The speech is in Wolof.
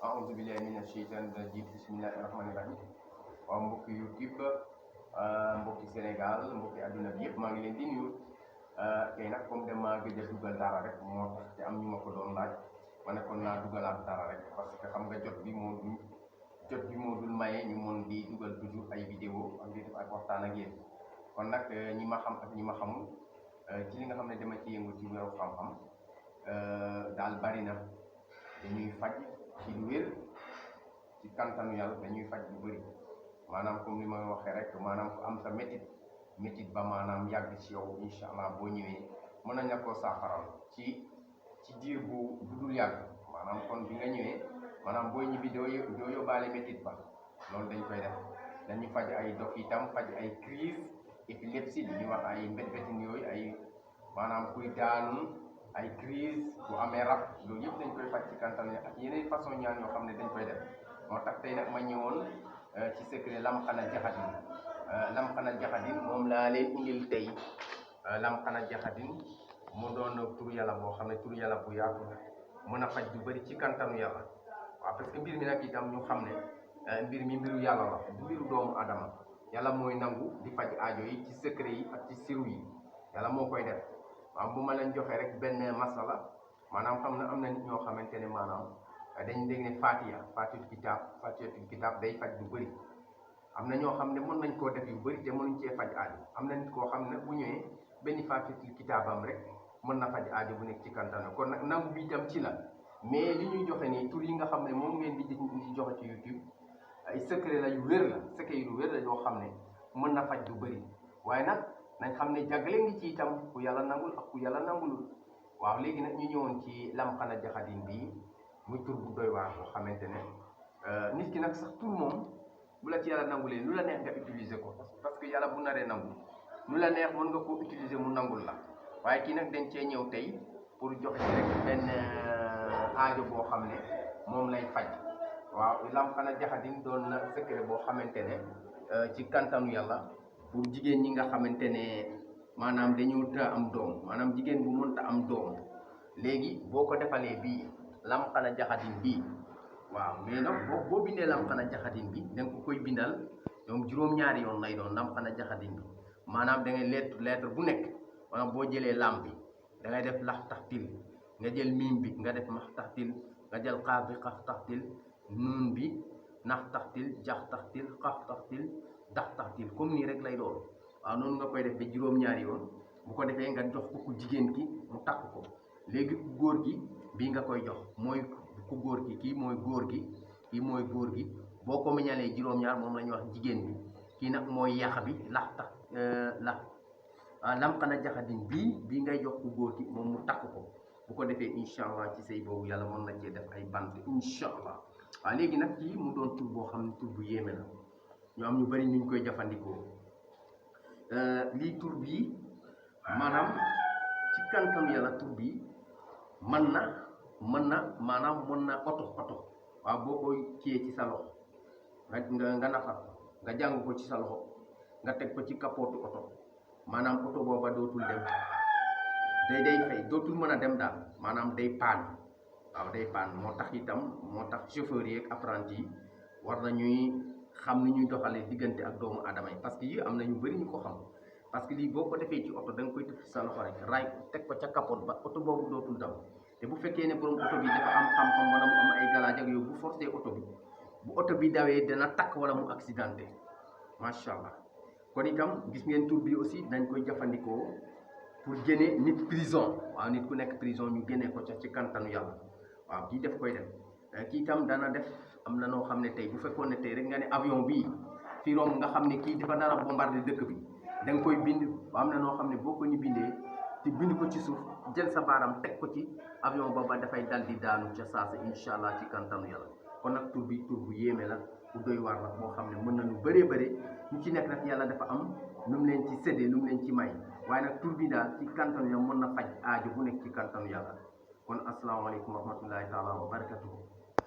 a'udzu billahi minash shaitanir rajim. Bismillahirrahmanirrahim. Waaw mbokki YouTube, mbokki Sénégal, mbokki àdduna bi yëpp maa ngi leen di nuyu. Tey nag comme dama gëj a dugal dara rek moo tax te am ñu ma ko doon laaj ma ne kon naa dugalaat dara rek parce que xam nga jot bi moo dul maye ñu mën di dugal toujours ay vidéo ak di def ak waxtaan ak yéen. Kon nag ñi ma xam ak ñi ma xamul ci li nga xam ne dama ci yëngu ci wéru xam-xam daal bari na. Dañuy faj ci lu wér ci kantanu yàlla dañuy faj lu bëri maanaam comme li ma waxee rek maanaam ku am sa métit ba maanaam yàgg ci yow incha allah boo ñëwee mën nañ la koo saafaral ci diir bu dul yàgg maanaam kon bi nga ñëwee maanaam booy ñibbi doo yóbbaale métit ba loolu dañ koy def. dañuy faj ay dof itam faj ay crise épilepsie li ñuy wax ay mbét-bétin yooyu ay maanaam kuy daanu ay crise bu amee rab loolu yëpp dañ koy faj ci kantan ak yeneen façon ñaan yoo xam ne dañ koy def. moo tax tey nag ma ñëwoon ci secret lamxana jaxadin. Lamxana jaxadin moom laa leen indil tey. Lamxana jaxadin mu doon tur yàlla boo xam ne tur yàlla bu yaatu la mën a faj du bëri ci kantanu yàlla. waaw parce que mbir mi nag itam ñu xam ne mbir mi mbiru yàlla la du mbiru doomu adama. yàlla mooy nangu di faj aajo yi ci secret yi ak ci siru yi yàlla moo koy def. waaw bu ma leen joxee rek benn masala maanaam xam na am na nit ñoo xamante ne maanaam dañ dégg ne fatihatul kitab day faj lu bëri. am na ñoo xam ne mën nañ koo def yu bëri te mënuñ cee faj aajo. am na nit koo xam ne bu ñëwee benn fatihatul kitabam rek mën na faj aajo bu nekk ci kantana. kon nag nangu bi itam ci la mais li ñuy joxe nii tur yi nga xam ne moom ngeen di joxe ci YouTube ay secret la yu wér la secret yu wér la yoo xam ne mën na faj lu bëri. waaye nag nañ xam ne jagle ngi ci itam ku yàlla nangul ak ku yàlla nangulul. waaw léegi nag ñu ñëwoon ci lamxana jaxadin bi muy tur bu doy waar boo xamante ne nit ki nag sax tur moom bu la ci yàlla nangulee lu la neex nga utiliser ko parce que yàlla bu naree nangu lu la neex mën nga koo utiliser mu nangul la. waaye kii nag dañ cee ñëw tey pour joxe ci rek benn aajo boo xam ne moom lay faj. waaw lamxana jaxadin doon na secret boo xamante ne ci kantanu yàlla pour jigéen ñi nga xamante ne maanaam dañu ta am doom maanaam jigéen bu mënta am doom léegi boo ko defalee bii lamxana jaxadin bii. waaw mais nag boo bindee lamxana jaxadin bi da nga ko koy bindal ñoom juróom-ñaari yoon lay doon lamxana jaxadin bi maanaam da ngay lettre bu nekk maanaam boo jëlee lam bi da ngay def lax taxtil nga jël miim bi nga def max taxtil nga jël xaaf bi xaf taxtil nuun bi nax taxtil jax taxtil xaf taxtil dax taxtil comme nii rek lay doon. waaw noonu nga koy def ba juróom-ñaari yoon bu ko defee nga jox ko ku jigéen ki mu takk ko. léegi ku góor gi bii nga koy jox mooy ku góor gi kii mooy góor gi kii mooy góor gi boo ko meññalee juróom-ñaar moom la ñuy wax jigéen bi. kii nag mooy yax bi lax tax lamxana jaxadin bii ngay jox ku góor gi moom mu takk ko. bu ko defee incha allah ci sëy boobu yàlla mën na cee def ay bant incha allah. waaw léegi nag kii mu doon tur boo xam ne tur bu yéeme la ñoo am ñu bëri ñu koy jëfandikoo. lii tur bii maanaam ci kantanu yàlla tur bii mën na maanaam mën na oto. waaw boo koy ciyee ci sa loxo nga nafar nga jàng ko ci sa loxo nga teg ko ci kapootu oto maanaam oto booba dootul dem day fay dootul mën a dem daal maanaam day paan. waaw day paan moo tax chauffeur yi ak apprenti yi war nañuy xam ni ñuy doxalee diggante ak doomu aadama yi parce que yi am na ñu bëri ñu ko xam. parce que lii boo ko defee ci oto da nga koy def sa loxo rek raay teg ko ca capote ba oto boobu dootul daw. te bu fekkee ne borom oto bi dafa am xam-xam wala mu am ay galaaj ak yow bu forcé oto bi bu oto bi dawee dana takk wala mu accidenté macha allah. kon itam gis ngeen tur bi aussi dañ koy jëfandikoo pour génne nit prison. waaw nit ku nekk prison ñu génne ko ca ci kantanu yàlla. waaw kii def koy def kii itam dana def am na noo xam ne tey bu fekkoon ne tey rek nga ne avion bii fii romb nga xam ne kii dafa nar a bombardé dëkk bi da nga koy bind. am na noo xam ne boo ko ni bindee te bind ko ci suuf jël sa baaram teg ko ci avion booba dafay dal di daanu ca saasa incha allah ci kantanu yàlla. kon nag tur bi tur bu yéeme la bu doy waar la boo xam ne mën na lu bëree bëri ñu ci nekk nag yàlla dafa am nu mu leen ci séddee nu mu leen ci may. waaye nag tur bi daal ci kantanu yàlla mën na faj aajo bu nekk ci kantanu yàlla. kon asalaamaaleykum wa rahmatullahi taala wa barakatuhu.